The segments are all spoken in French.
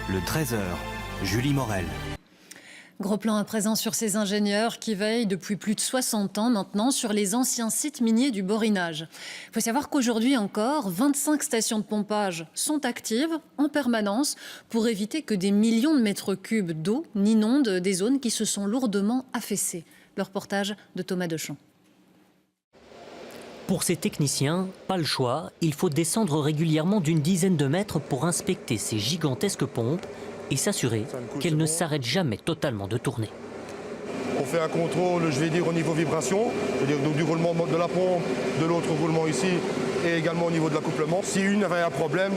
le 13h, Julie Morel. Gros plan à présent sur ces ingénieurs qui veillent depuis plus de 60 ans maintenant sur les anciens sites miniers du Borinage. Il faut savoir qu'aujourd'hui encore, 25 stations de pompage sont actives en permanence pour éviter que des millions de mètres cubes d'eau n'inondent des zones qui se sont lourdement affaissées. Le reportage de Thomas Dechamps. Pour ces techniciens, pas le choix, il faut descendre régulièrement d'une dizaine de mètres pour inspecter ces gigantesques pompes et s'assurer qu'elles ne s'arrêtent jamais totalement de tourner. On fait un contrôle, je vais dire, au niveau vibration, c'est-à-dire du roulement de la pompe, de l'autre roulement ici, et également au niveau de l'accouplement. Si une avait un problème,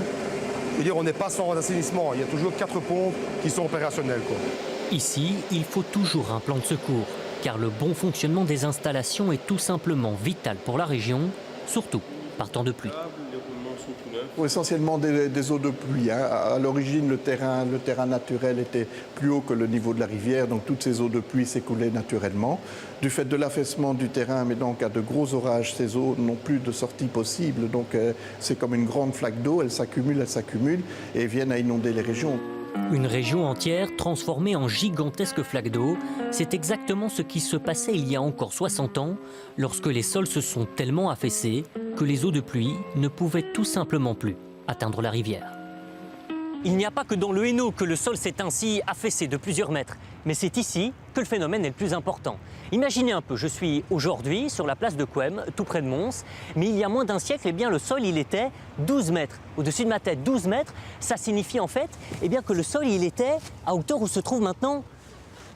je veux dire, on n'est pas sans assainissement. Il y a toujours 4 pompes qui sont opérationnelles, quoi. Ici, il faut toujours un plan de secours, car le bon fonctionnement des installations est tout simplement vital pour la région, surtout par temps de pluie. Essentiellement des eaux de pluie. À l'origine, le terrain naturel était plus haut que le niveau de la rivière, donc toutes ces eaux de pluie s'écoulaient naturellement. Du fait de l'affaissement du terrain, mais donc à de gros orages, ces eaux n'ont plus de sortie possible. Donc c'est comme une grande flaque d'eau, elles s'accumulent et viennent à inonder les régions. Une région entière transformée en gigantesque flaque d'eau, c'est exactement ce qui se passait il y a encore 60 ans, lorsque les sols se sont tellement affaissés que les eaux de pluie ne pouvaient tout simplement plus atteindre la rivière. Il n'y a pas que dans le Hainaut que le sol s'est ainsi affaissé de plusieurs mètres, mais c'est ici que le phénomène est le plus important. Imaginez un peu, je suis aujourd'hui sur la place de Couëme, tout près de Mons, mais il y a moins d'un siècle, eh bien, le sol il était 12 mètres. Au-dessus de ma tête, 12 mètres, ça signifie en fait eh bien, que le sol il était à hauteur où se trouvent maintenant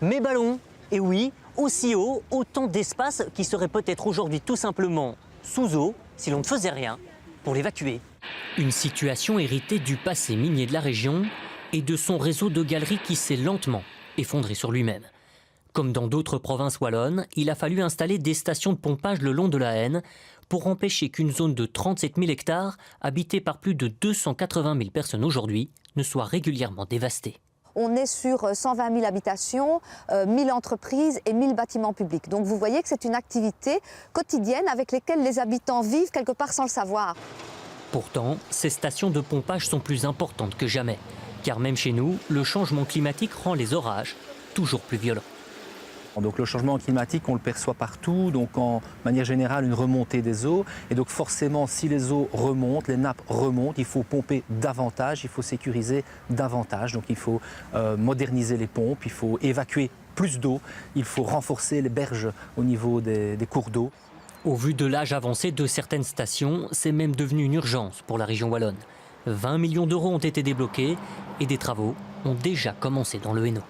mes ballons. Et oui, aussi haut, autant d'espace qui serait peut-être aujourd'hui tout simplement sous eau si l'on ne faisait rien pour l'évacuer. Une situation héritée du passé minier de la région et de son réseau de galeries qui s'est lentement effondré sur lui-même. Comme dans d'autres provinces wallonnes, il a fallu installer des stations de pompage le long de la Haine pour empêcher qu'une zone de 37 000 hectares, habitée par plus de 280 000 personnes aujourd'hui, ne soit régulièrement dévastée. On est sur 120 000 habitations, 1000 entreprises et 1000 bâtiments publics. Donc vous voyez que c'est une activité quotidienne avec laquelle les habitants vivent quelque part sans le savoir. Pourtant, ces stations de pompage sont plus importantes que jamais. Car même chez nous, le changement climatique rend les orages toujours plus violents. Donc le changement climatique, on le perçoit partout, donc en manière générale une remontée des eaux. Et donc forcément, si les eaux remontent, les nappes remontent, il faut pomper davantage, il faut sécuriser davantage. Donc il faut moderniser les pompes, il faut évacuer plus d'eau, il faut renforcer les berges au niveau des cours d'eau. Au vu de l'âge avancé de certaines stations, c'est même devenu une urgence pour la région wallonne. 20 millions d'euros ont été débloqués et des travaux ont déjà commencé dans le Hainaut.